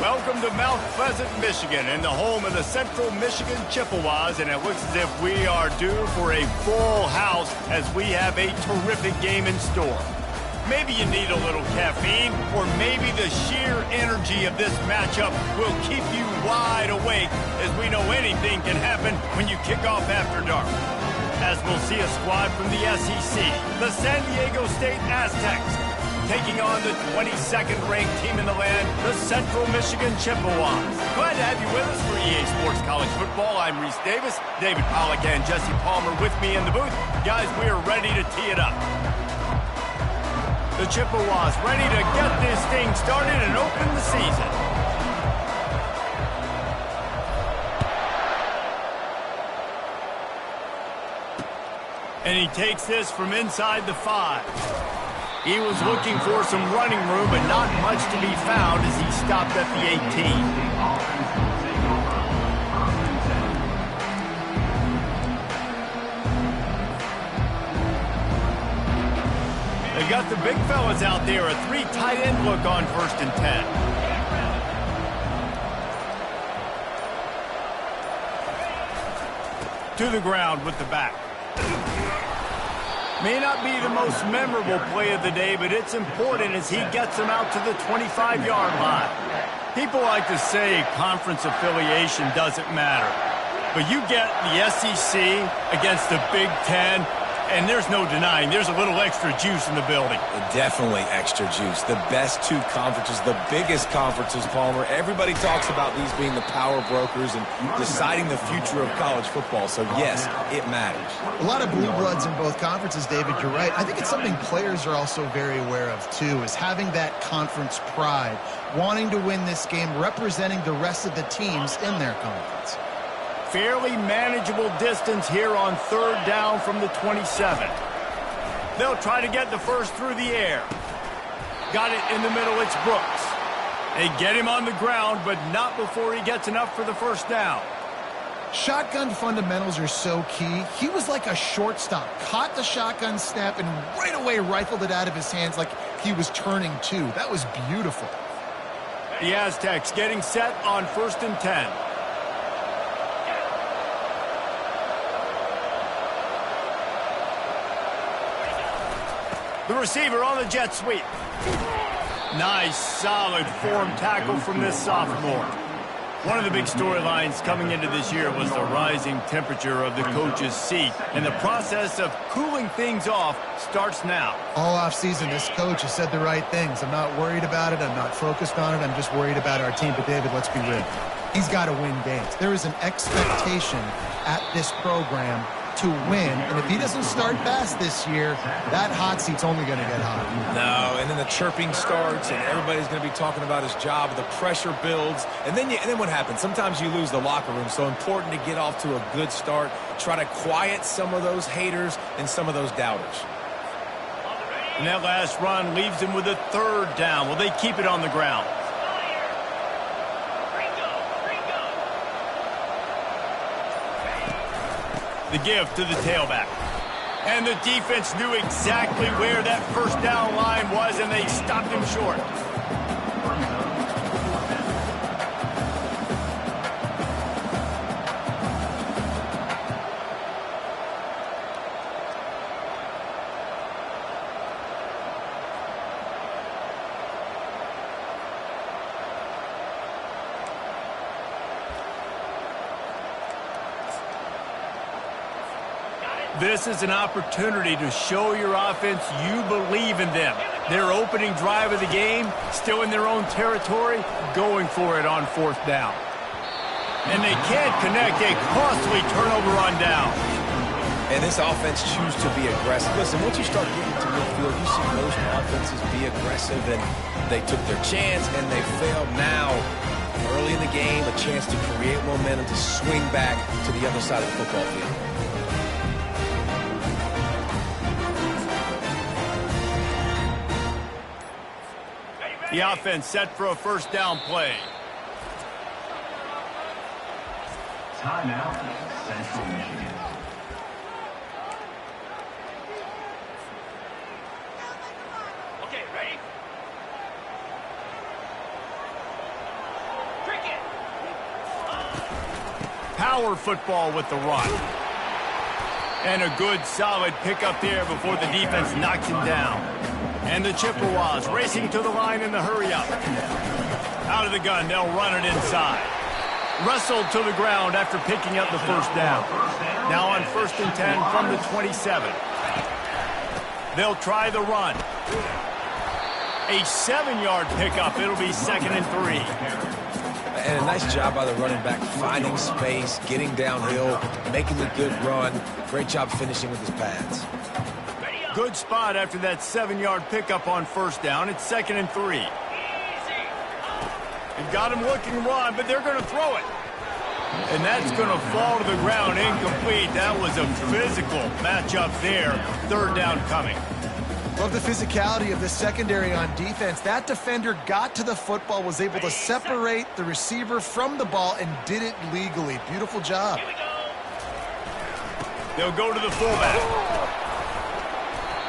Welcome to Mount Pleasant, Michigan, and the home of the Central Michigan Chippewas, and it looks as if we are due for a full house as we have a terrific game in store. Maybe you need a little caffeine, or maybe the sheer energy of this matchup will keep you wide awake, as we know anything can happen when you kick off after dark. As we'll see a squad from the SEC, the San Diego State Aztecs, taking on the 22nd ranked team in the land, the Central Michigan Chippewas. Glad to have you with us for EA Sports College Football. I'm Reese Davis, David Pollack and Jesse Palmer with me in the booth. Guys, we are ready to tee it up. The Chippewas ready to get this thing started and open the season. And he takes this from inside the 5. He was looking for some running room, but not much to be found as he stopped at the 18. They got the big fellas out there, a 3 tight end look on 1st and 10. To the ground with the back. May not be the most memorable play of the day, but it's important as he gets them out to the 25-yard line. People like to say conference affiliation doesn't matter, but you get the SEC against the Big Ten, and there's no denying there's a little extra juice in the building. Definitely extra juice. The best 2 conferences, the biggest conferences, Palmer. Everybody talks about these being the power brokers and deciding the future of college football. So, yes, it matters. A lot of blue bloods in both conferences, David. You're right. I think it's something players are also very aware of, too, is having that conference pride, wanting to win this game, representing the rest of the teams in their conference. Fairly manageable distance here on 3rd down from the 27. They'll try to get the first through the air. Got it in the middle, it's Brooks. They get him on the ground, but not before he gets enough for the 1st down. Shotgun fundamentals are so key. He was like a shortstop, caught the shotgun snap and right away rifled it out of his hands like he was turning 2. That was beautiful. The Aztecs getting set on 1st and 10. The receiver on the jet sweep. Nice, solid form tackle from this sophomore. One of the big storylines coming into this year was the rising temperature of the coach's seat, and the process of cooling things off starts now. All offseason, this coach has said the right things. I'm not worried about it. I'm not focused on it. I'm just worried about our team. But, David, let's be real. He's got to win games. There is an expectation at this program to win, and if he doesn't start fast this year, that hot seat's only going to get hot. No, and then the chirping starts, and everybody's going to be talking about his job. The pressure builds, and then what happens? Sometimes you lose the locker room, so important to get off to a good start. Try to quiet some of those haters and some of those doubters. And that last run leaves him with a 3rd down. Will they keep it on the ground? The give to the tailback. And the defense knew exactly where that 1st down line was, and they stopped him short. This is an opportunity to show your offense you believe in them. Their opening drive of the game, still in their own territory, going for it on 4th down. And they can't connect, a costly turnover on down. And this offense chooses to be aggressive. Listen, once you start getting to midfield, you see most offenses be aggressive, and they took their chance, and they failed. Now, early in the game, a chance to create momentum, to swing back to the other side of the football field. The offense set for a 1st down play. Timeout, Central Michigan. power football with the run. And a good, solid pickup there before the defense knocks him down. And the Chippewas racing to the line in the hurry-up. Out of the gun, they'll run it inside. Wrestled to the ground after picking up the first down. Now on 1st and 10 from the 27. They'll try the run. A 7-yard pickup. It'll be 2nd and 3. And a nice job by the running back, finding space, getting downhill, making a good run. Great job finishing with his pads. Good spot after that 7-yard pickup on 1st down. It's 2nd and 3. They've got him looking run, but they're going to throw it. And that's going to fall to the ground incomplete. That was a physical matchup there. 3rd down coming. Love the physicality of the secondary on defense. That defender got to the football, was able to separate the receiver from the ball, and did it legally. Beautiful job. They'll go to the fullback.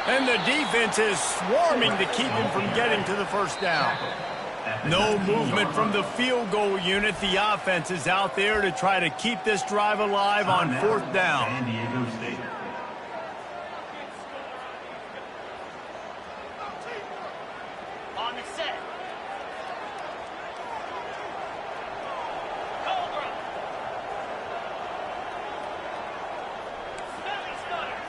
And the defense is swarming to keep him from getting to the 1st down. No movement from the field goal unit. The offense is out there to try to keep this drive alive on 4th down. San Diego State. On the set. Cobra. Smelly Stunner.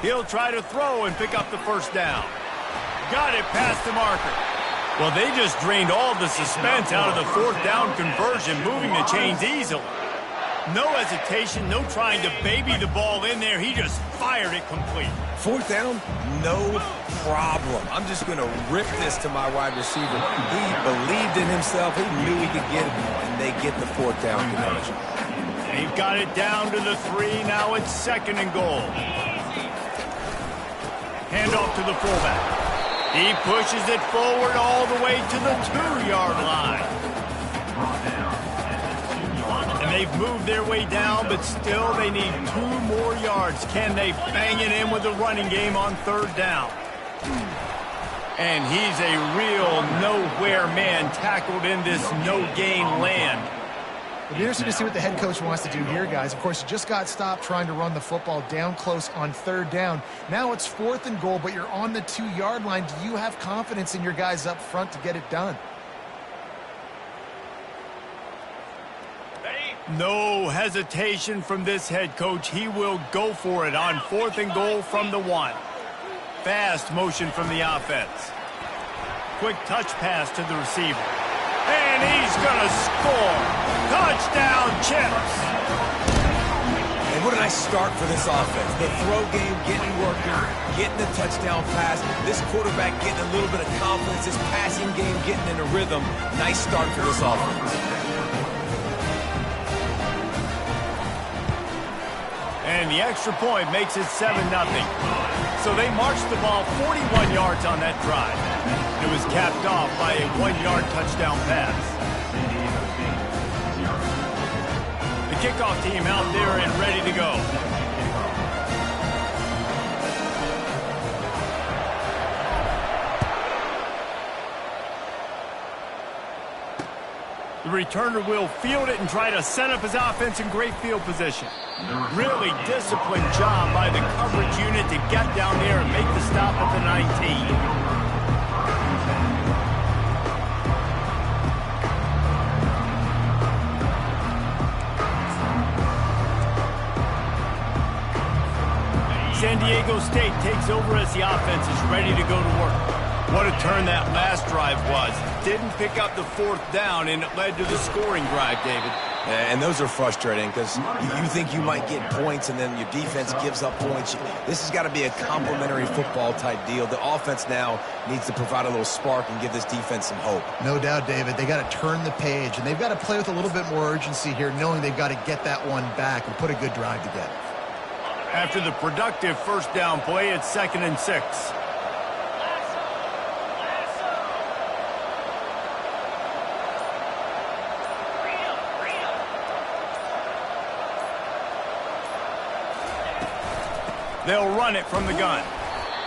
He'll try to throw and pick up the 1st down. Got it past the marker. Well, they just drained all the suspense out of the 4th down conversion, moving the chains easily. No hesitation, no trying to baby the ball in there. He just fired it complete. 4th down, no problem. I'm just going to rip this to my wide receiver. He believed in himself. He knew he could get it, and they get the 4th down conversion. They've got it down to the 3. Now it's 2nd and goal. Handoff to the fullback. He pushes it forward all the way to the 2-yard line. And they've moved their way down, but still they need 2 more yards. Can they bang it in with the running game on 3rd down? And he's a real nowhere man tackled in this no-gain land. It'll be interesting to see what the head coach wants to do here, guys. Of course, you just got stopped trying to run the football down close on 3rd down. Now it's 4th and goal, but you're on the 2-yard line. Do you have confidence in your guys up front to get it done? No hesitation from this head coach. He will go for it on 4th and goal from the 1. Fast motion from the offense. Quick touch pass to the receiver. And he's going to score. Touchdown, Chips. And what a nice start for this offense. The throw game getting working, getting the touchdown pass. This quarterback getting a little bit of confidence. His passing game getting in a rhythm. Nice start for this offense. And the extra point makes it 7-0. So they marched the ball 41 yards on that drive. It was capped off by a 1-yard touchdown pass. The kickoff team out there and ready to go. The returner will field it and try to set up his offense in great field position. Really disciplined job by the coverage unit to get down there and make the stop at the 19. San Diego State takes over as the offense is ready to go to work. What a turn that last drive was. Didn't pick up the 4th down, and it led to the scoring drive, David. And those are frustrating because you think you might get points and then your defense gives up points. This has got to be a complementary football type deal. The offense now needs to provide a little spark and give this defense some hope. No doubt, David. They got to turn the page, and they've got to play with a little bit more urgency here, knowing they've got to get that one back and put a good drive together. After the productive 1st down play, it's 2nd and 6. They'll run it from the gun.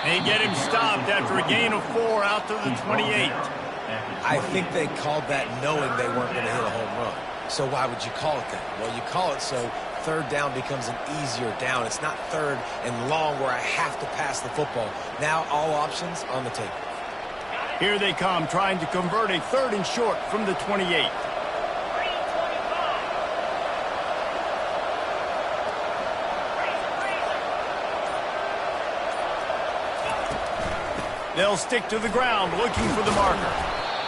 They get him stopped after a gain of 4 out to the 28. I think they called that knowing they weren't going to hit a home run. So why would you call it that? Well, you call it so third down becomes an easier down. It's not third and long where I have to pass the football. Now all options on the table. Here they come, trying to convert a 3rd and short from the 28. They'll stick to the ground looking for the marker.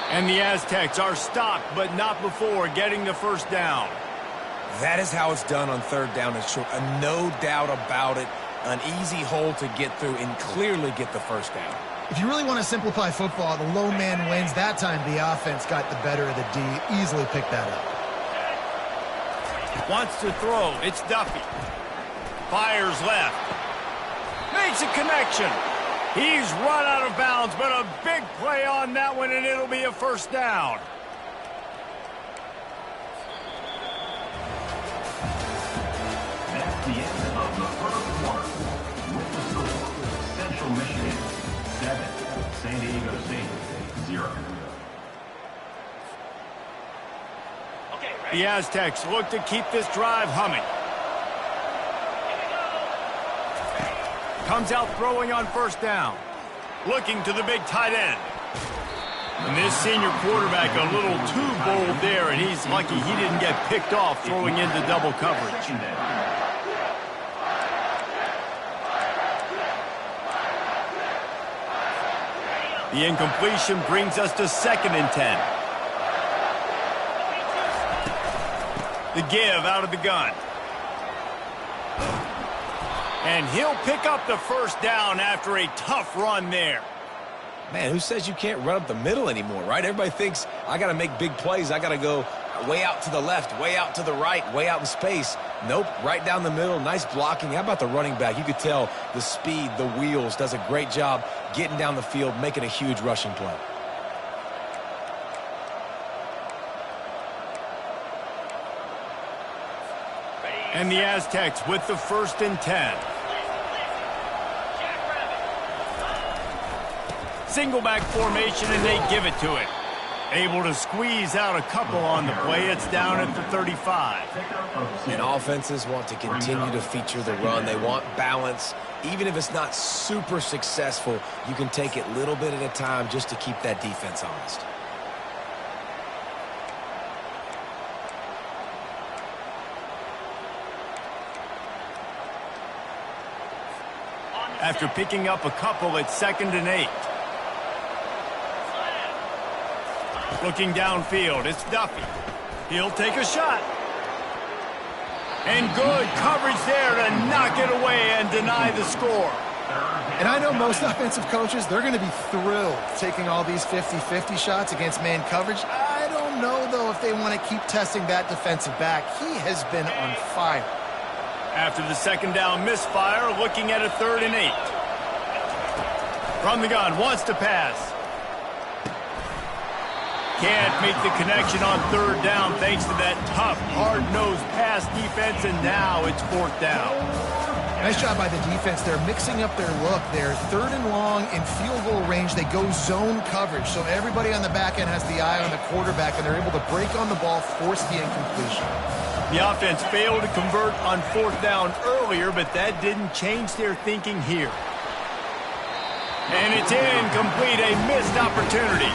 And the Aztecs are stopped, but not before getting the first down. That is how it's done on 3rd down and short. No doubt about it. An easy hole to get through and clearly get the first down. If you really want to simplify football, the low man wins. That time the offense got the better of the D. Easily picked that up. Wants to throw. It's Duffy. Fires left. Makes a connection. He's run out of bounds, but a big play on that one, and it'll be a first down. That's the end of the first quarter. With the score, Central Michigan 7, San Diego State 0. The Aztecs look to keep this drive humming. Comes out throwing on first down. Looking to the big tight end. And this senior quarterback a little too bold there, and he's lucky he didn't get picked off throwing into double coverage. The incompletion brings us to 2nd and 10. The give out of the gun. And he'll pick up the first down after a tough run there. Man, who says you can't run up the middle anymore, right? Everybody thinks I got to make big plays. I got to go way out to the left, way out to the right, way out in space. Nope, right down the middle. Nice blocking. How about the running back? You could tell the speed, the wheels, does a great job getting down the field, making a huge rushing play. And the Aztecs with the 1st and 10. Single back formation, and they give it to it. Able to squeeze out a couple on the play. It's down at the 35. And offenses want to continue to feature the run. They want balance. Even if it's not super successful, you can take it little bit at a time just to keep that defense honest. After picking up a couple at 2nd and 8. Looking downfield, it's Duffy. He'll take a shot. And good coverage there to knock it away and deny the score. And I know most offensive coaches, they're going to be thrilled taking all these 50-50 shots against man coverage. I don't know, though, if they want to keep testing that defensive back. He has been on fire. After the 2nd down misfire, looking at a 3rd and 8. From the gun, wants to pass. Can't make the connection on 3rd down thanks to that tough, hard-nosed pass defense, and now it's 4th down. Nice job by the defense. They're mixing up their look. They're 3rd and long in field goal range. They go zone coverage, so everybody on the back end has the eye on the quarterback, and they're able to break on the ball, force the incompletion. The offense failed to convert on 4th down earlier, but that didn't change their thinking here. And it's incomplete, a missed opportunity.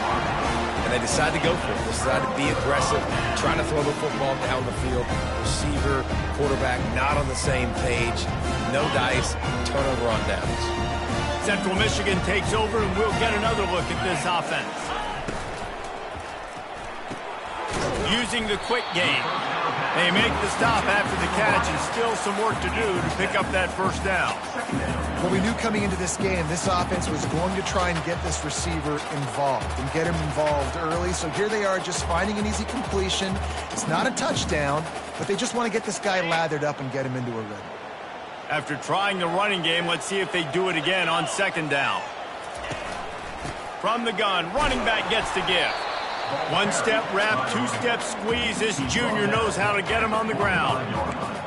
And they decide to go for it. They decide to be aggressive, trying to throw the football down the field. Receiver, quarterback, not on the same page. No dice, turnover on downs. Central Michigan takes over, and we'll get another look at this offense. Using the quick game. They make the stop after the catch, and still some work to do to pick up that first down. Well, we knew coming into this game, this offense was going to try and get this receiver involved and get him involved early. So here they are just finding an easy completion. It's not a touchdown, but they just want to get this guy lathered up and get him into a rhythm. After trying the running game, let's see if they do it again on 2nd down. From the gun, running back gets the give. 1-step wrap, 2-step squeeze. This junior knows how to get him on the ground.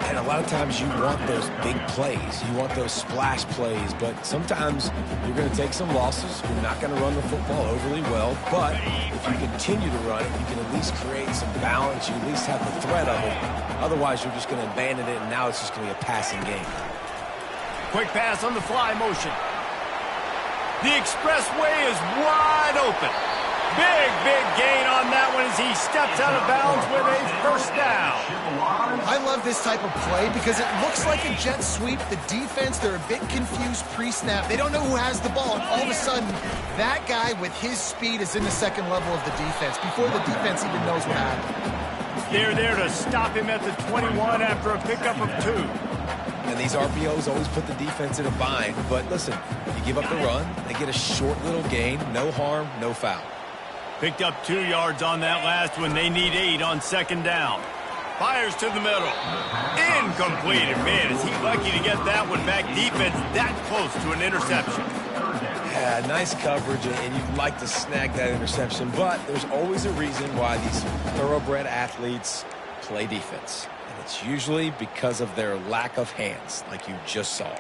And a lot of times you want those big plays. You want those splash plays. But sometimes you're going to take some losses. You're not going to run the football overly well. But if you continue to run it, you can at least create some balance. You at least have the threat of it. Otherwise, you're just going to abandon it, and now it's just going to be a passing game. Quick pass on the fly motion. The expressway is wide open. Big gain on that one as he steps out of bounds with a first down. I love this type of play because it looks like a jet sweep. The defense, they're a bit confused pre-snap. They don't know who has the ball. And all of a sudden, that guy with his speed is in the second level of the defense before the defense even knows what happened. They're there to stop him at the 21 after a pickup of 2. And these RPOs always put the defense in a bind. But listen, you give up the run, they get a short little gain, no harm, no foul. Picked up 2 yards on that last one. They need 8 on second down. Fires to the middle. Incomplete. And man, is he lucky to get that one back. Defense that close to an interception. Yeah, nice coverage, and you'd like to snag that interception. But there's always a reason why these thoroughbred athletes play defense. And it's usually because of their lack of hands, like you just saw.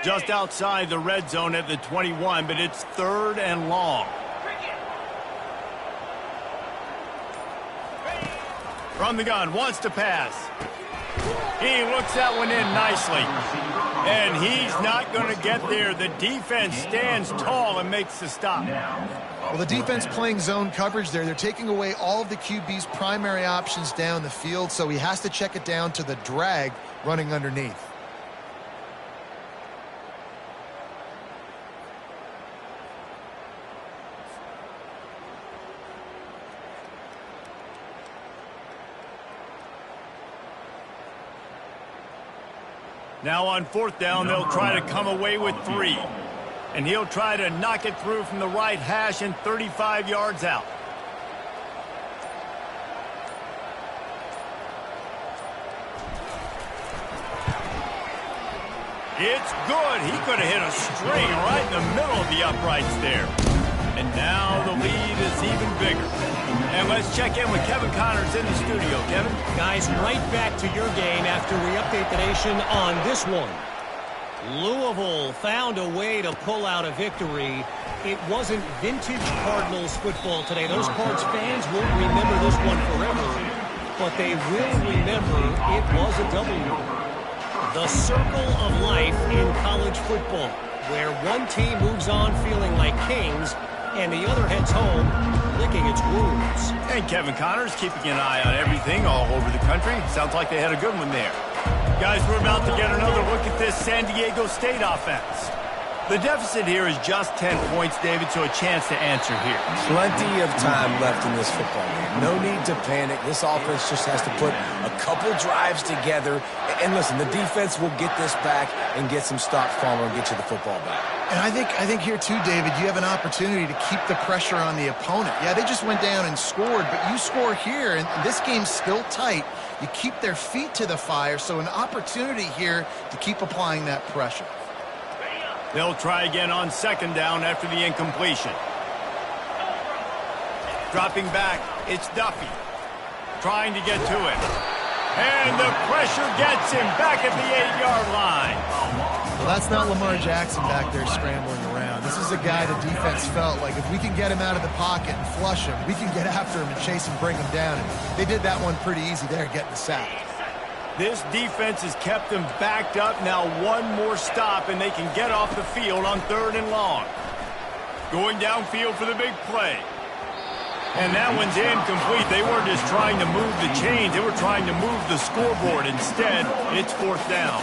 Just outside the red zone at the 21, but it's 3rd and long. From the gun, wants to pass. He looks that one in nicely. And he's not going to get there. The defense stands tall and makes the stop. Well, the defense playing zone coverage there. They're taking away all of the QB's primary options down the field, so he has to check it down to the drag running underneath. Now on 4th down, they'll try to come away with 3. And he'll try to knock it through from the right hash and 35 yards out. It's good. He could have hit a string right in the middle of the uprights there. And now the lead is even bigger. And let's check in with Kevin Connors in the studio. Kevin? Guys, right back to your game after we update the nation on this one. Louisville found a way to pull out a victory. It wasn't vintage Cardinals football today. Those Cards fans won't remember this one forever, but they will remember it was a W. The circle of life in college football, where one team moves on feeling like kings and the other heads home licking its wounds. And Kevin Connors keeping an eye on everything all over the country. Sounds like they had a good one there. Guys, we're about to get another look at this San Diego State offense. The deficit here is just 10 points, David, so a chance to answer here. Plenty of time left in this football game. No need to panic. This offense just has to put a couple drives together. And listen, the defense will get this back and get some stops calmer and get you the football back. And I think here too, David, you have an opportunity to keep the pressure on the opponent. Yeah, they just went down and scored, but you score here, and this game's still tight. You keep their feet to the fire, so an opportunity here to keep applying that pressure. They'll try again on 2nd down after the incompletion. Dropping back, it's Duffy. Trying to get to it. And the pressure gets him back at the 8-yard line. Well, that's not Lamar Jackson back there scrambling around. This is a guy the defense felt like if we can get him out of the pocket and flush him, we can get after him and chase and bring him down. And they did that one pretty easy there, getting the sack. This defense has kept them backed up. Now one more stop, and they can get off the field on 3rd and long. Going downfield for the big play. And that one's incomplete. They weren't just trying to move the chains. They were trying to move the scoreboard. Instead, it's 4th down.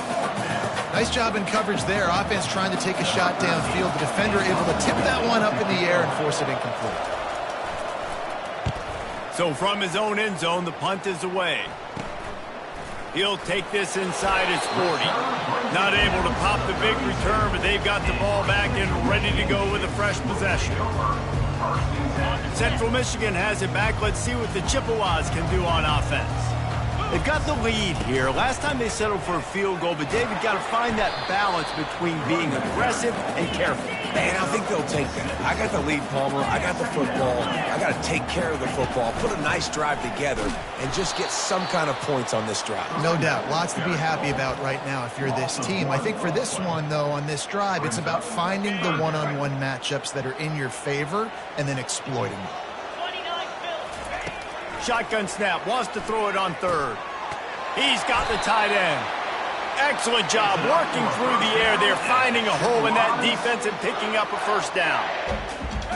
Nice job in coverage there. Offense trying to take a shot downfield. The defender able to tip that one up in the air and force it incomplete. So from his own end zone, the punt is away. He'll take this inside his 40. Not able to pop the big return, but they've got the ball back and ready to go with a fresh possession. Central Michigan has it back. Let's see what the Chippewas can do on offense. They've got the lead here. Last time they settled for a field goal, but David got to find that balance between being aggressive and careful. And I think they'll take that. I got the lead, Palmer. I got the football. I got to take care of the football, put a nice drive together, and just get some kind of points on this drive. No doubt. Lots to be happy about right now if you're this team. I think for this one, though, on this drive, it's about finding the one-on-one matchups that are in your favor and then exploiting them. Shotgun snap, wants to throw it on third. He's got the tight end. Excellent job working through the air there, finding a hole in that defense and picking up a first down.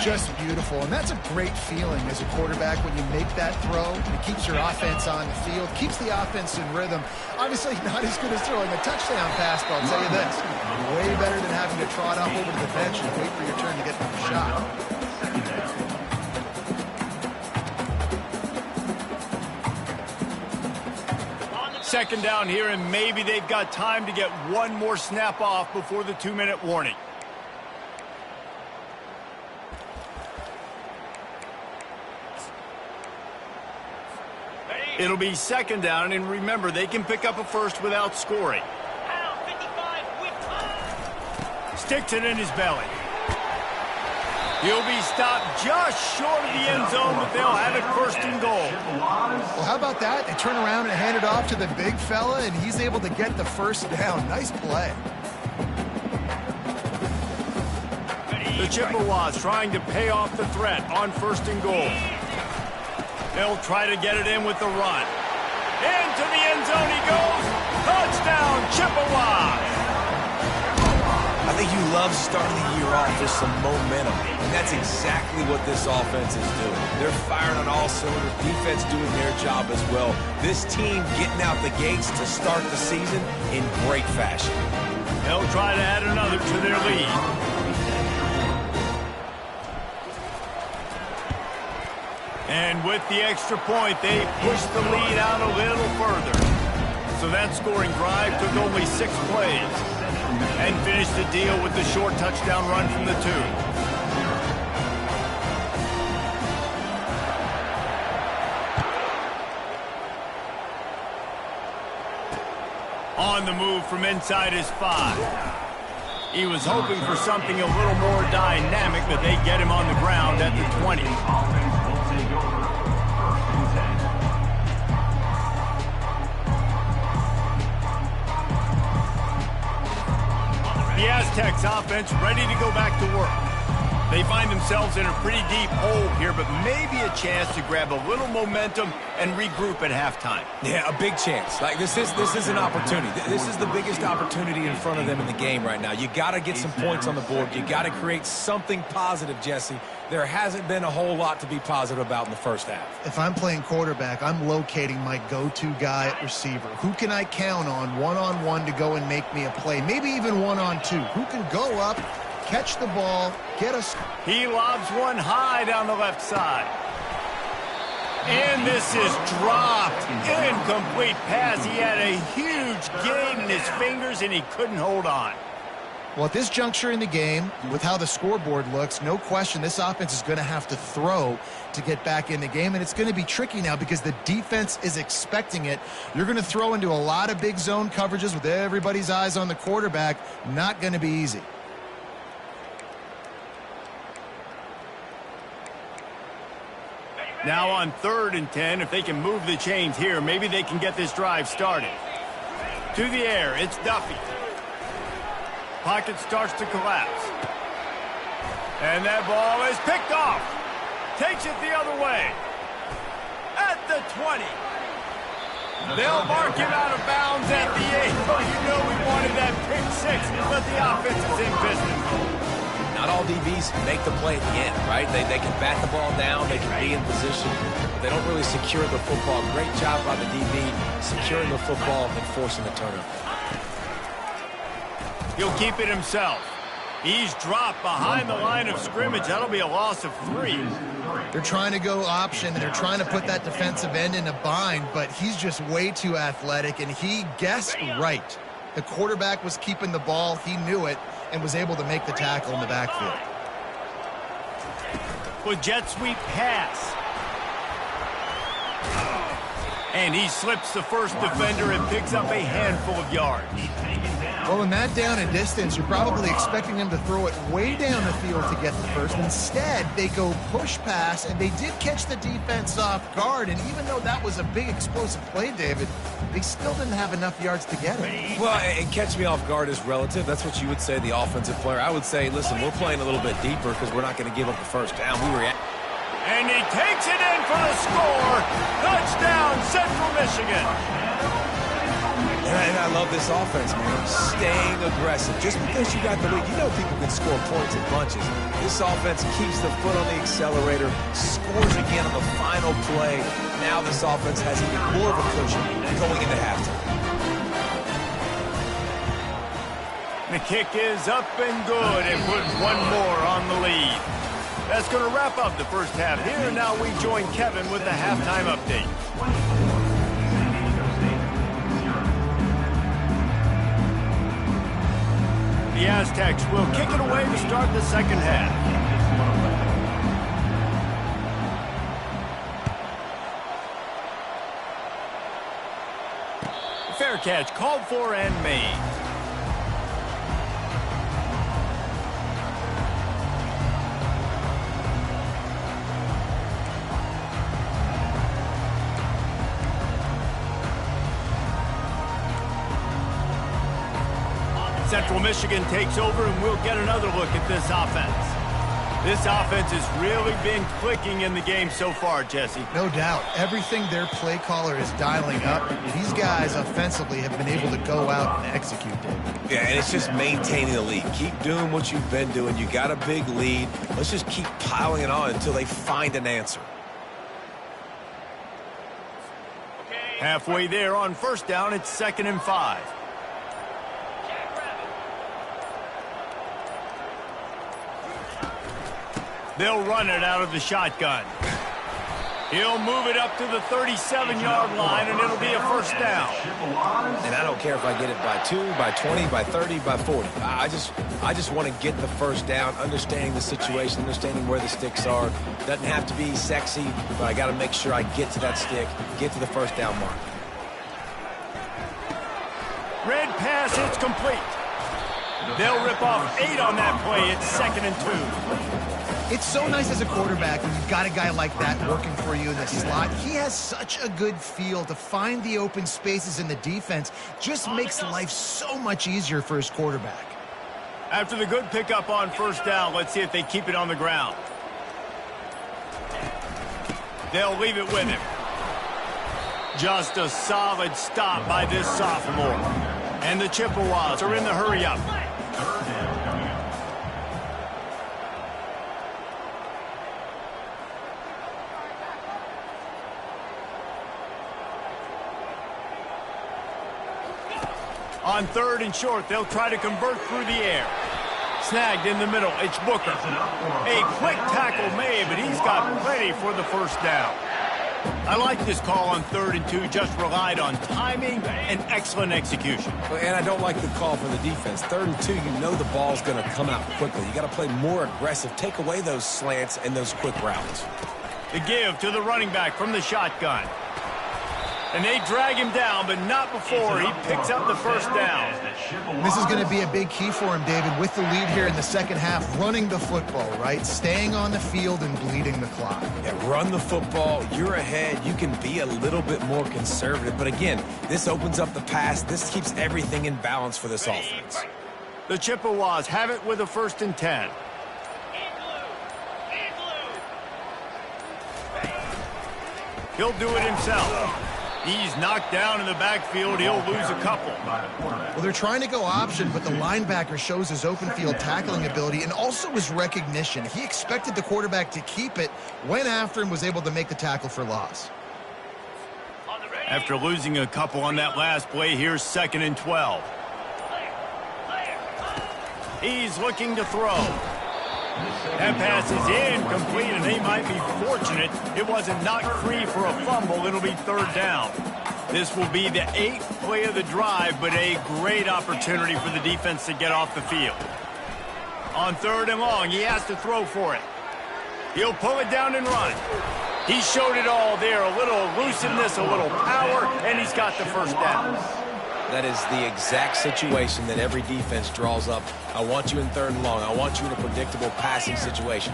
Just beautiful, and that's a great feeling as a quarterback when you make that throw. It keeps your offense on the field, keeps the offense in rhythm. Obviously not as good as throwing a touchdown pass, but I'll tell you this, way better than having to trot up over to the bench and wait for your turn to get another shot. Second down here, and maybe they've got time to get one more snap off before the 2-minute warning. It'll be second down, and remember, they can pick up a first without scoring. Sticks it in his belly. He'll be stopped just short of the end zone, but they'll have it first and goal. Well, how about that? They turn around and hand it off to the big fella, and he's able to get the first down. Nice play. The Chippewas trying to pay off the threat on first and goal. They'll try to get it in with the run. Into the end zone he goes. Touchdown, Chippewas! I think you love starting the year off with some momentum, and that's exactly what this offense is doing. They're firing on all cylinders, defense doing their job as well. This team getting out the gates to start the season in great fashion. They'll try to add another to their lead. And with the extra point, they push the lead out a little further. So that scoring drive took only 6 plays. And finished the deal with the short touchdown run from the 2. On the move from inside his 5. He was hoping for something a little more dynamic, but they get him on the ground at the 20. The Aztecs offense ready to go back to work. They find themselves in a pretty deep hole here, but maybe a chance to grab a little momentum and regroup at halftime. Yeah, a big chance. Like this is an opportunity. This is the biggest opportunity in front of them in the game right now. You got to get some points on the board. You got to create something positive, Jesse. There hasn't been a whole lot to be positive about in the first half. If I'm playing quarterback, I'm locating my go-to guy at receiver. Who can I count on one-on-one to go and make me a play? Maybe even one-on-two. Who can go up, catch the ball, get us. He lobs one high down the left side. And this is dropped. Incomplete pass. He had a huge gain in his fingers, and he couldn't hold on. Well, at this juncture in the game, with how the scoreboard looks, no question this offense is going to have to throw to get back in the game, and it's going to be tricky now because the defense is expecting it. You're going to throw into a lot of big zone coverages with everybody's eyes on the quarterback. Not going to be easy. Now on 3rd and 10, if they can move the chains here, maybe they can get this drive started. To the air, it's Duffy. Pocket starts to collapse. And that ball is picked off. Takes it the other way. At the 20. They'll mark him out of bounds at the 8. Oh, you know we wanted that pick 6, but the offense is in business. Not all DBs make the play at the end, right? They can bat the ball down, they can be in position, but they don't really secure the football. Great job by the DB securing the football and forcing the turnover. He'll keep it himself. He's dropped behind the line of scrimmage. That'll be a loss of 3. They're trying to go option, and they're trying to put that defensive end in a bind, but he's just way too athletic, and he guessed right. The quarterback was keeping the ball. He knew it and was able to make the tackle in the backfield. With jet sweep pass. And he slips the first defender and picks up a handful of yards. Well, in that down and distance, you're probably expecting them to throw it way down the field to get the first. Instead, they go push pass, and they did catch the defense off guard. And even though that was a big explosive play, David, they still didn't have enough yards to get it. Well, and catch me off guard is relative. That's what you would say, the offensive player. I would say, listen, we're playing a little bit deeper because we're not going to give up the first down. And he takes it in for the score. Touchdown, Central Michigan. And I love this offense, man. Staying aggressive. Just because you got the lead, you know people can score points in bunches. This offense keeps the foot on the accelerator, scores again on the final play. Now this offense has even more of a cushion going into halftime. The kick is up and good and puts one more on the lead. That's going to wrap up the first half here. Now we join Kevin with the halftime update. The Aztecs will kick it away to start the second half. Fair catch called for and made. Central Michigan takes over, and we'll get another look at this offense. This offense has really been clicking in the game so far, Jesse. No doubt. Everything their play caller is dialing up, these guys offensively have been able to go out and execute it. Yeah, and it's just maintaining the lead. Keep doing what you've been doing. You got a big lead. Let's just keep piling it on until they find an answer. Halfway there on first down, it's 2nd and 5. They'll run it out of the shotgun. He'll move it up to the 37-yard line, and it'll be a first down. And I don't care if I get it by 2, by 20, by 30, by 40. I just want to get the first down, understanding the situation, understanding where the sticks are. Doesn't have to be sexy, but I got to make sure I get to that stick, get to the first down mark. Red pass, it's complete. They'll rip off 8 on that play. It's 2nd and 2. It's so nice as a quarterback when you've got a guy like that working for you in the slot. He has such a good feel to find the open spaces in the defense. Just makes life so much easier for his quarterback. After the good pickup on first down, let's see if they keep it on the ground. They'll leave it with him. Just a solid stop by this sophomore. And the Chippewas are in the hurry-up. On 3rd and short, they'll try to convert through the air. Snagged in the middle, it's Booker. A quick tackle made, but he's got plenty for the first down. I like this call on 3rd and 2, just relied on timing and excellent execution. And I don't like the call for the defense. 3rd and 2, you know the ball's going to come out quickly. You got to play more aggressive, take away those slants and those quick routes. The give to the running back from the shotgun. And they drag him down, but not before he picks up the first down. This is going to be a big key for him, David, with the lead here in the second half, running the football, right? Staying on the field and bleeding the clock. Yeah, run the football. You're ahead. You can be a little bit more conservative. But again, this opens up the pass. This keeps everything in balance for this offense. The Chippewas have it with a 1st and 10. He'll do it himself. He's knocked down in the backfield. He'll lose a couple. Well, they're trying to go option, but the linebacker shows his open field tackling ability and also his recognition. He expected the quarterback to keep it, went after him, was able to make the tackle for loss. After losing a couple on that last play, here's 2nd and 12. He's looking to throw. That pass is incomplete, and they might be fortunate it wasn't knocked free for a fumble. It'll be 3rd down. This will be the 8th play of the drive, but a great opportunity for the defense to get off the field. On 3rd and long, he has to throw for it. He'll pull it down and run. He showed it all there, a little elusiveness, a little power, and he's got the first down. That is the exact situation that every defense draws up. I want you in 3rd and long. I want you in a predictable passing situation.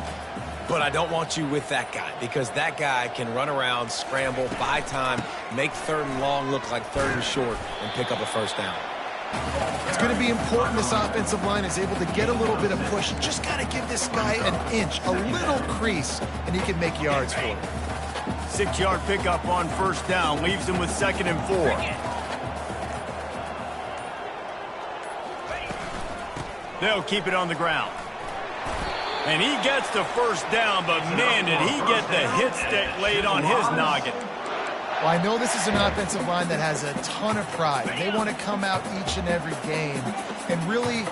But I don't want you with that guy, because that guy can run around, scramble, buy time, make 3rd and long look like 3rd and short, and pick up a first down. It's going to be important this offensive line is able to get a little bit of push. Just got to give this guy an inch, a little crease, and he can make yards for it. 6-yard pickup on first down, leaves him with 2nd and 4. They'll keep it on the ground. And he gets the first down, but man, did he get the hit stick laid on his noggin. Well, I know this is an offensive line that has a ton of pride. They want to come out each and every game and really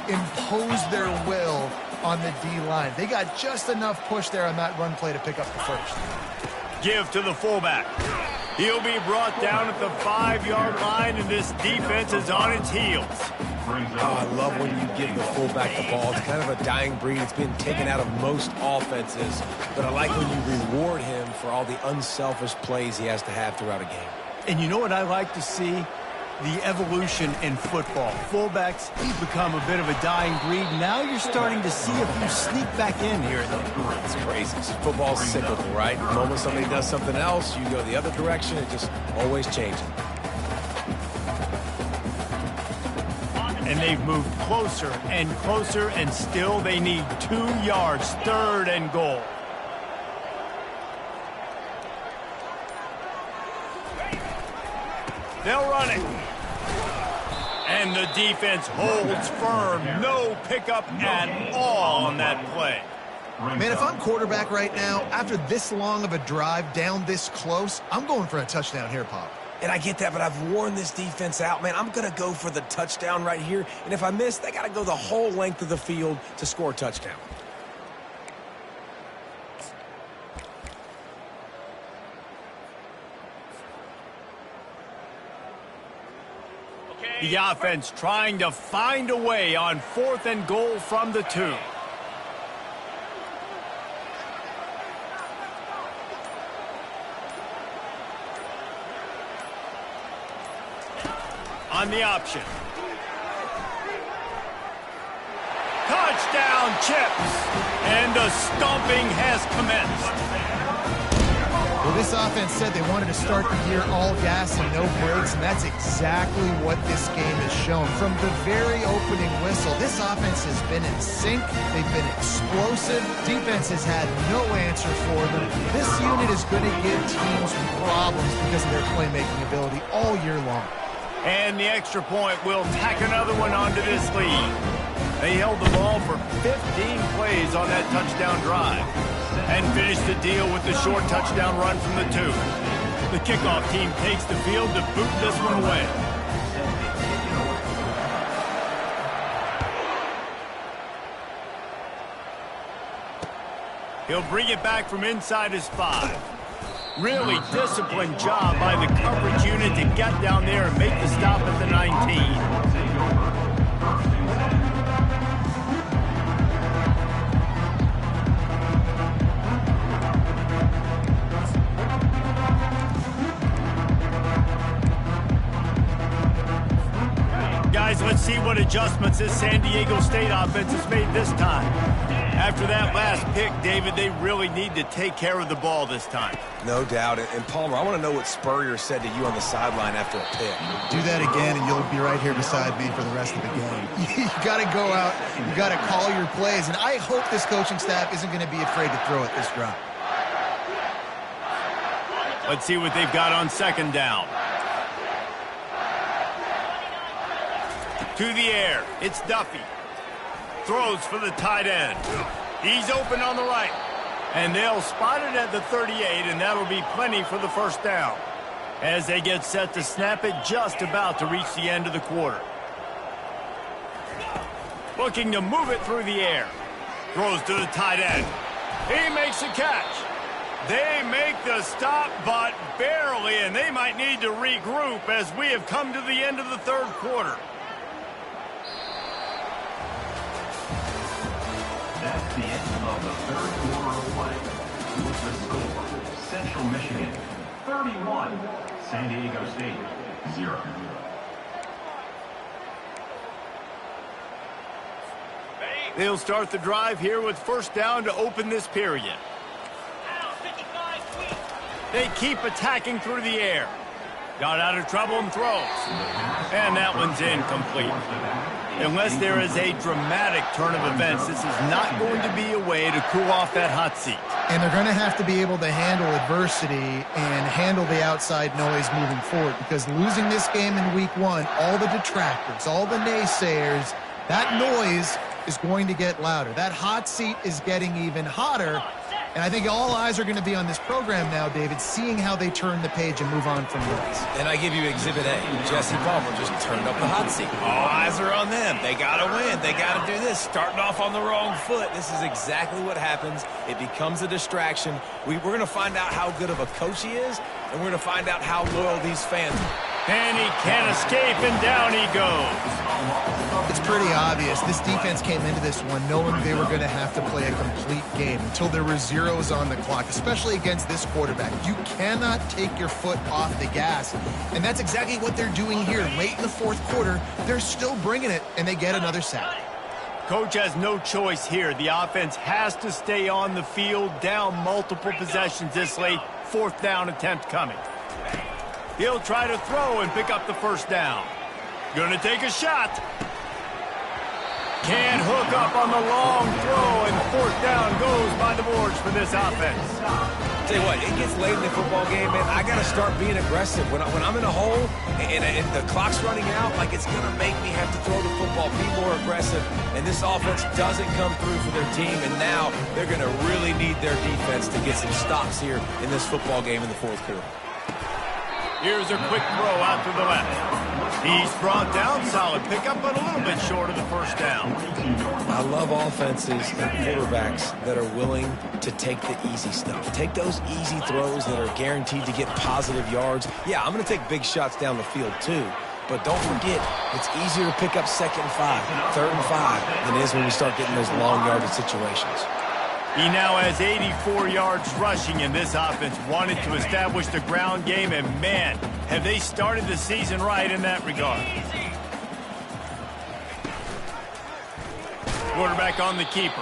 impose their will on the D-line. They got just enough push there on that run play to pick up the first. Give to the fullback. He'll be brought down at the 5-yard line, and this defense is on its heels. Oh, I love when you give the fullback the ball. It's kind of a dying breed. It's been taken out of most offenses. But I like when you reward him for all the unselfish plays he has to have throughout a game. And you know what I like to see? The evolution in football. Fullbacks, he's become a bit of a dying breed. Now you're starting to see a few sneak back in here and there. It's crazy. Football's cyclical, right? The moment somebody does something else, you go the other direction. It just always changes. And they've moved closer and closer, and still they need 2 yards, 3rd and goal. They'll run it. And the defense holds firm. No pickup at all on that play. Man, if I'm quarterback right now, after this long of a drive down this close, I'm going for a touchdown here, Pop. And I get that, but I've worn this defense out, man. I'm going to go for the touchdown right here. And if I miss, they got to go the whole length of the field to score a touchdown. The offense trying to find a way on 4th and goal from the 2. On the option. Touchdown Chips. And the stomping has commenced. Well, this offense said they wanted to start the year all gas and no brakes, and that's exactly what this game has shown. From the very opening whistle, this offense has been in sync. They've been explosive. Defense has had no answer for them. This unit is going to give teams problems because of their playmaking ability all year long. And the extra point will tack another one onto this lead. They held the ball for 15 plays on that touchdown drive and finished the deal with the short touchdown run from the 2. The kickoff team takes the field to boot this one away. He'll bring it back from inside his 5. Really disciplined job by the coverage unit to get down there and make the stop at the 19. Guys, let's see what adjustments this San Diego State offense has made this time. After that last pick, David, they really need to take care of the ball this time. No doubt. And Palmer, I want to know what Spurrier said to you on the sideline after a pick. Do that again, and you'll be right here beside me for the rest of the game. You got to go out. You got to call your plays, and I hope this coaching staff isn't going to be afraid to throw it this drive. Let's see what they've got on 2nd down. To the air. It's Duffy. Throws for the tight end. He's open on the right. And they'll spot it at the 38, and that'll be plenty for the first down. As they get set to snap it, just about to reach the end of the quarter. Looking to move it through the air. Throws to the tight end. He makes a catch. They make the stop, but barely, and they might need to regroup as we have come to the end of the 3rd quarter. That's the end of the 3rd quarter of play. With the score Michigan 31, San Diego State 0. They'll start the drive here with first down to open this period. They keep attacking through the air. Got out of trouble and throws. And that one's incomplete. Unless there is a dramatic turn of events, this is not going to be a way to cool off that hot seat. And they're going to have to be able to handle adversity and handle the outside noise moving forward, because losing this game in week 1, all the detractors, all the naysayers, that noise is going to get louder. That hot seat is getting even hotter. And I think all eyes are going to be on this program now, David, seeing how they turn the page and move on from this. And I give you Exhibit A. Jesse Palmer just turned up the hot seat. All eyes are on them. They got to win. They got to do this. Starting off on the wrong foot. This is exactly what happens. It becomes a distraction. We're going to find out how good of a coach he is, and we're going to find out how loyal these fans are. And he can't escape, and down he goes. It's pretty obvious. This defense came into this one knowing they were going to have to play a complete game until there were zeros on the clock, especially against this quarterback. You cannot take your foot off the gas, and that's exactly what they're doing here. Late in the fourth quarter, they're still bringing it, and they get another sack. Coach has no choice here. The offense has to stay on the field, down multiple possessions this late. Fourth down attempt coming. He'll try to throw and pick up the first down. Gonna take a shot. Can't hook up on the long throw, and fourth down goes by the boards for this offense. Tell you what, it gets late in the football game, man. I got to start being aggressive. When I'm in a hole and the clock's running out, like, it's going to make me have to throw the football, be more aggressive. And this offense doesn't come through for their team, and now they're going to really need their defense to get some stops here in this football game in the fourth quarter. Here's a quick throw out to the left. He's brought down, solid pickup, but a little bit short of the first down. I love offenses and quarterbacks that are willing to take the easy stuff. Take those easy throws that are guaranteed to get positive yards. Yeah, I'm going to take big shots down the field too. But don't forget, it's easier to pick up second and 5, third and 5 than it is when we start getting those long yardage situations. He now has 84 yards rushing, and this offense wanted to establish the ground game, and man, have they started the season right in that regard. Quarterback on the keeper.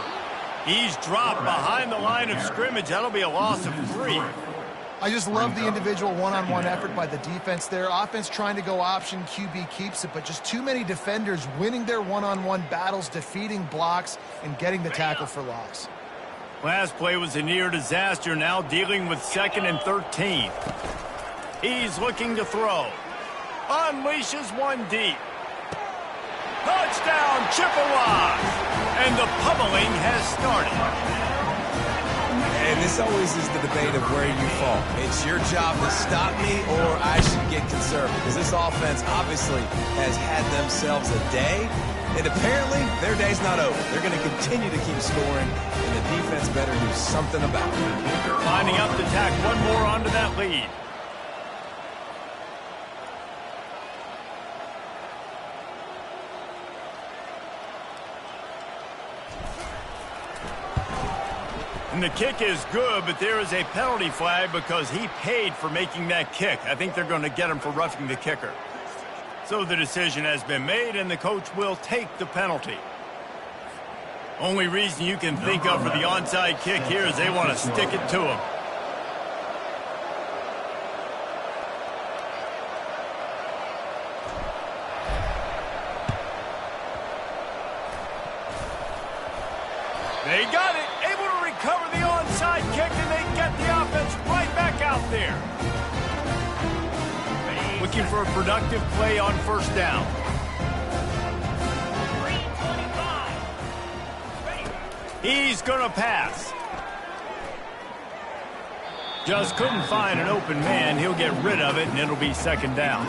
He's dropped behind the line of scrimmage. That'll be a loss of 3. I just love the individual one-on-one effort by the defense there. Offense trying to go option, QB keeps it, but just too many defenders winning their one-on-one battles, defeating blocks, and getting the tackle for loss. Last play was a near disaster, now dealing with 2nd and 13. He's looking to throw. Unleashes one deep. Touchdown, Chippewas! And the pummeling has started. And this always is the debate of where you fall. It's your job to stop me, or I should get conservative. Because this offense obviously has had themselves a day. And apparently, their day's not over. They're going to continue to keep scoring, and the defense better do something about it. Lining up to tack one more onto that lead. And the kick is good, but there is a penalty flag because he paid for making that kick. I think they're going to get him for roughing the kicker. So the decision has been made, and the coach will take the penalty. Only reason you can think of for the onside kick here is they want to stick it to him. They got it, able to recover the onside kick, and they get the offense right back out there. Looking for a productive play on first down. He's going to pass. Just couldn't find an open man. He'll get rid of it, and it'll be 2nd down.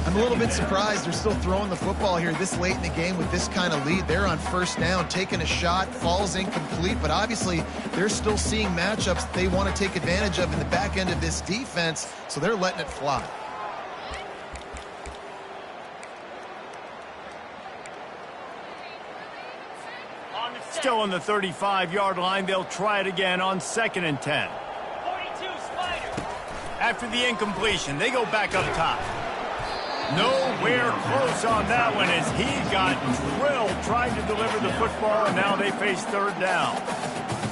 I'm a little bit surprised they're still throwing the football here this late in the game with this kind of lead. They're on first down, taking a shot, falls incomplete, but obviously they're still seeing matchups that they want to take advantage of in the back end of this defense, so they're letting it fly. Still on the 35-yard line. They'll try it again on 2nd and 10. 42 Spider. After the incompletion, they go back up top. Nowhere close on that one as he got drilled trying to deliver the football, and now they face third down.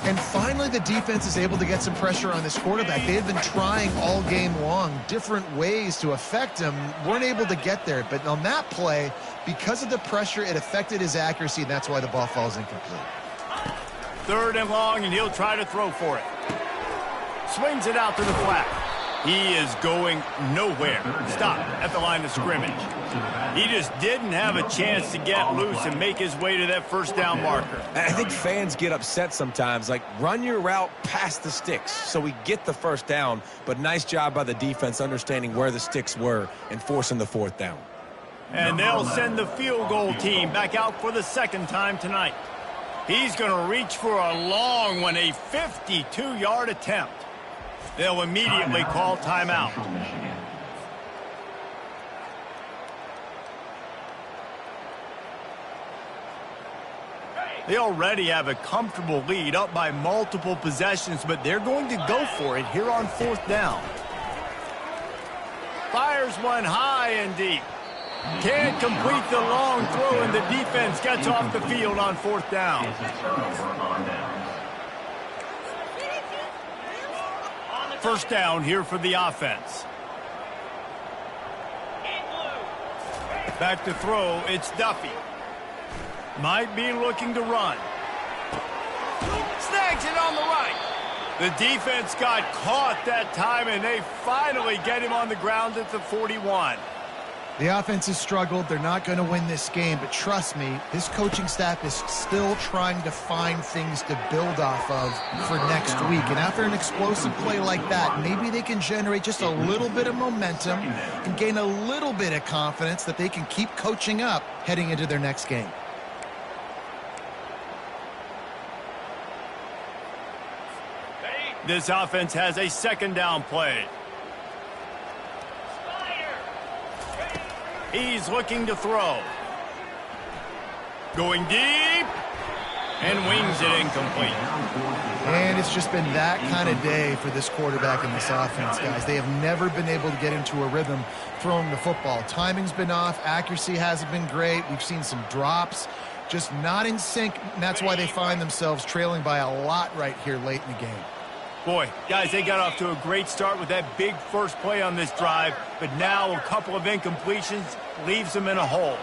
And finally, the defense is able to get some pressure on this quarterback. They had been trying all game long different ways to affect him, weren't able to get there. But on that play, because of the pressure, it affected his accuracy, and that's why the ball falls incomplete. Third and long, and he'll try to throw for it. Swings it out to the flat. He is going nowhere. Stop at the line of scrimmage. He just didn't have a chance to get loose and make his way to that first down marker. I think fans get upset sometimes, like run your route past the sticks so we get the first down, but nice job by the defense understanding where the sticks were and forcing the fourth down. And they'll send the field goal team back out for the second time tonight. He's going to reach for a long one, a 52-yard attempt. They'll immediately call timeout. They already have a comfortable lead up by multiple possessions, but they're going to go for it here on fourth down. Fires one high and deep. Can't complete the long throw, and the defense gets off the field on fourth down. First down here for the offense. Back to throw, it's Duffy. Might be looking to run. Snags it on the right. The defense got caught that time, and they finally get him on the ground at the 41. The offense has struggled. They're not going to win this game, but trust me, this coaching staff is still trying to find things to build off of for next week. And after an explosive play like that, maybe they can generate just a little bit of momentum and gain a little bit of confidence that they can keep coaching up heading into their next game. This offense has a second down play. He's looking to throw. Going deep. And wings it incomplete. And it's just been that kind of day for this quarterback and this offense, guys. They have never been able to get into a rhythm throwing the football. Timing's been off. Accuracy hasn't been great. We've seen some drops. Just not in sync, and that's why they find themselves trailing by a lot right here late in the game. Boy, guys, they got off to a great start with that big first play on this drive, but now a couple of incompletions leaves them in a hole.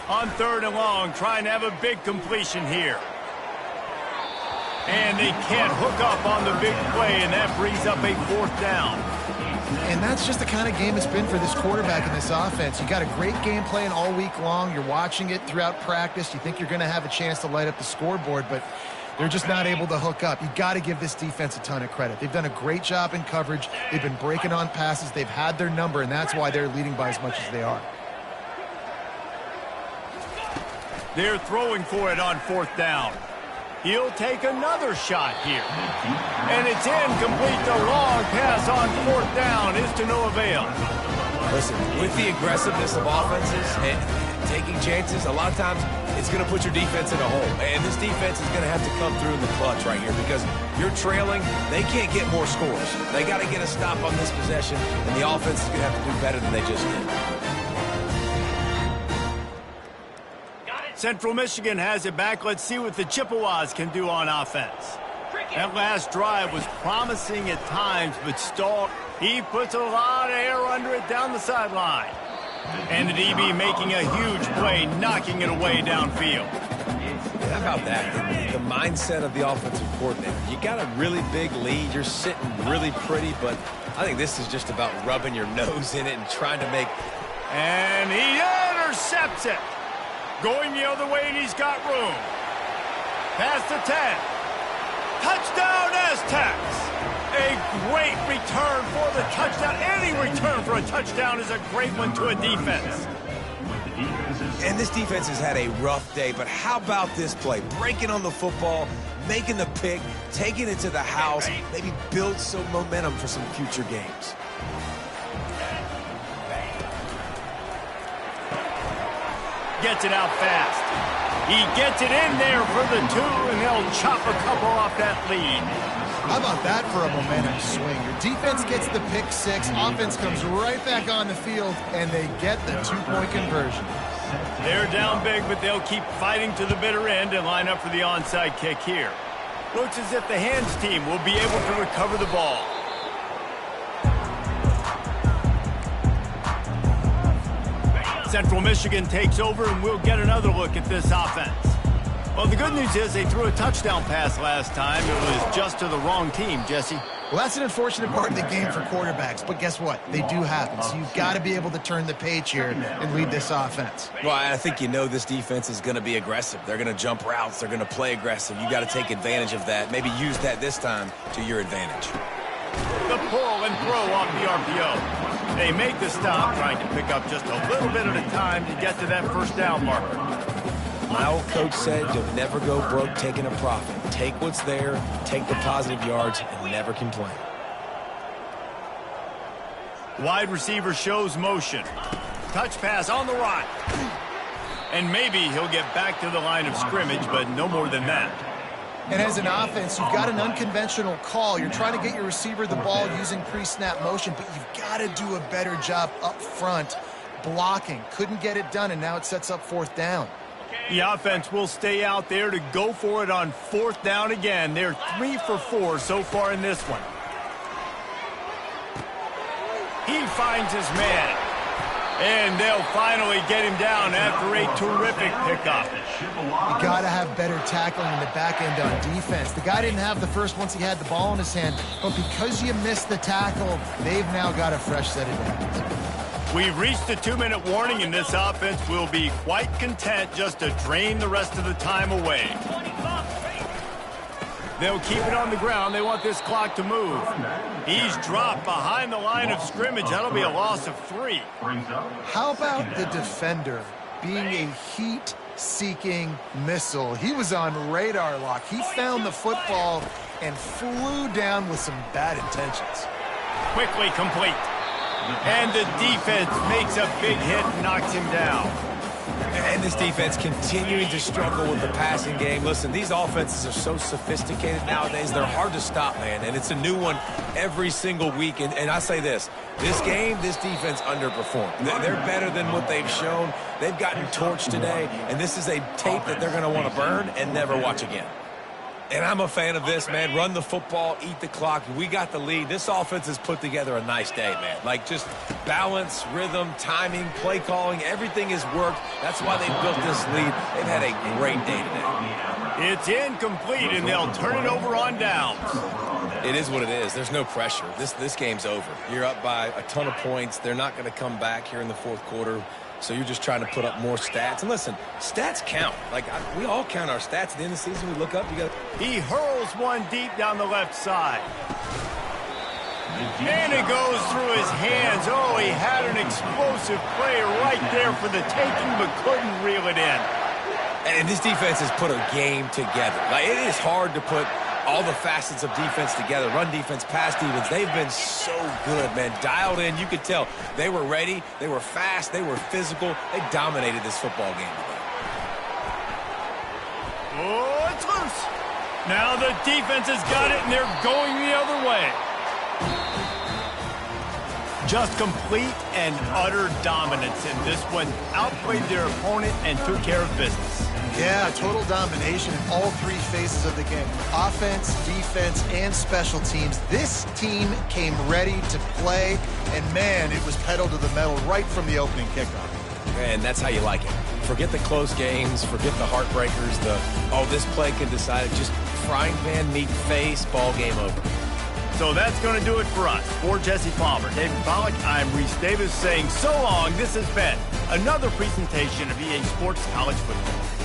On third and long, trying to have a big completion here. And they can't hook up on the big play, and that brings up a fourth down. And that's just the kind of game it's been for this quarterback and this offense. You got a great game plan all week long. You're watching it throughout practice. You think you're going to have a chance to light up the scoreboard, but they're just not able to hook up. You got to give this defense a ton of credit. They've done a great job in coverage. They've been breaking on passes. They've had their number, and that's why they're leading by as much as they are. They're throwing for it on fourth down. He'll take another shot here. And it's incomplete. The long pass on fourth down is to no avail. Listen, with the aggressiveness of offenses and taking chances, a lot of times it's going to put your defense in a hole. And this defense is going to have to come through in the clutch right here because you're trailing. They can't get more scores. They got to get a stop on this possession, and the offense is going to have to do better than they just did. Central Michigan has it back. Let's see what the Chippewas can do on offense. That last drive was promising at times, but stalled. He puts a lot of air under it down the sideline. And the DB making a huge play, knocking it away downfield. How about that? The mindset of the offensive coordinator. You got a really big lead. You're sitting really pretty, but I think this is just about rubbing your nose in it and trying to make... And he intercepts it. Going the other way, and he's got room. Past the 10. Touchdown, Aztecs. A great return for the touchdown. Any return for a touchdown is a great one to a defense. And this defense has had a rough day, but how about this play? Breaking on the football, making the pick, taking it to the house, maybe build some momentum for some future games. Gets it out fast. He gets it in there for the 2, and they'll chop a couple off that lead. How about that for a momentum swing? Your defense gets the pick six, offense comes right back on the field, and they get the two-point conversion. They're down big, but they'll keep fighting to the bitter end and line up for the onside kick here. Looks as if the hands team will be able to recover the ball. Central Michigan takes over, and we'll get another look at this offense. Well, the good news is they threw a touchdown pass last time. It was just to the wrong team, Jesse. Well, that's an unfortunate part of the game for quarterbacks, but guess what? They do happen, so you've got to be able to turn the page here and lead this offense. Well, I think you know this defense is going to be aggressive. They're going to jump routes. They're going to play aggressive. You got to take advantage of that. Maybe use that this time to your advantage. The pull and throw off the RPO. They make the stop, trying to pick up just a little bit at a time to get to that first down marker. My old coach said you'll never go broke taking a profit. Take what's there, take the positive yards, and never complain. Wide receiver shows motion. Touch pass on the right. And maybe he'll get back to the line of scrimmage, but no more than that. And as an offense, you've got an unconventional call. You're trying to get your receiver the ball using pre-snap motion, but you've got to do a better job up front blocking. Couldn't get it done, and now it sets up fourth down. The offense will stay out there to go for it on fourth down again. They're 3 for 4 so far in this one. He finds his man. And they'll finally get him down after a terrific pickup. You got to have better tackling in the back end on defense. The guy didn't have the first once he had the ball in his hand, but because you missed the tackle, they've now got a fresh set of downs. We've reached the 2-minute warning, and this offense will be quite content just to drain the rest of the time away. They'll keep it on the ground. They want this clock to move. He's dropped behind the line of scrimmage. That'll be a loss of 3. How about the defender being a heat-seeking missile? He was on radar lock. He found the football and flew down with some bad intentions. Quickly complete. And the defense makes a big hit and knocks him down. And this defense continuing to struggle with the passing game. Listen, these offenses are so sophisticated nowadays. They're hard to stop, man. And it's a new one every single week. And I say this game, this defense underperformed. They're better than what they've shown. They've gotten torched today. And this is a tape that they're going to want to burn and never watch again. And I'm a fan of this, man. Run the football, eat the clock. We got the lead. This offense has put together a nice day, man. Like, just balance, rhythm, timing, play calling, everything has worked. That's why they built this lead. They've had a great day today. It's incomplete, and they'll turn it over on downs. It is what it is. There's no pressure. This game's over. You're up by a ton of points. They're not going to come back here in the fourth quarter. So you're just trying to put up more stats. And listen, stats count. Like, we all count our stats. At the end of the season, we look up, He hurls one deep down the left side. And it goes through his hands. Oh, he had an explosive play right there for the taking, but couldn't reel it in. And this defense has put a game together. Like, it is hard to put all the facets of defense together. Run defense, pass defense. They've been so good, man. Dialed in. You could tell they were ready. They were fast. They were physical. They dominated this football game today. Oh, it's loose. Now the defense has got it, and they're going the other way. Just complete and utter dominance in this one. Outplayed their opponent and took care of business. Yeah, total domination in all 3 phases of the game. Offense, defense, and special teams. This team came ready to play, and man, it was pedal to the metal right from the opening kickoff. And that's how you like it. Forget the close games, forget the heartbreakers, this play can decide it. Just frying pan, meet face, ball game over. So that's going to do it for us. For Jesse Palmer, David Pollack, I'm Reese Davis saying so long. This has been another presentation of EA Sports College Football.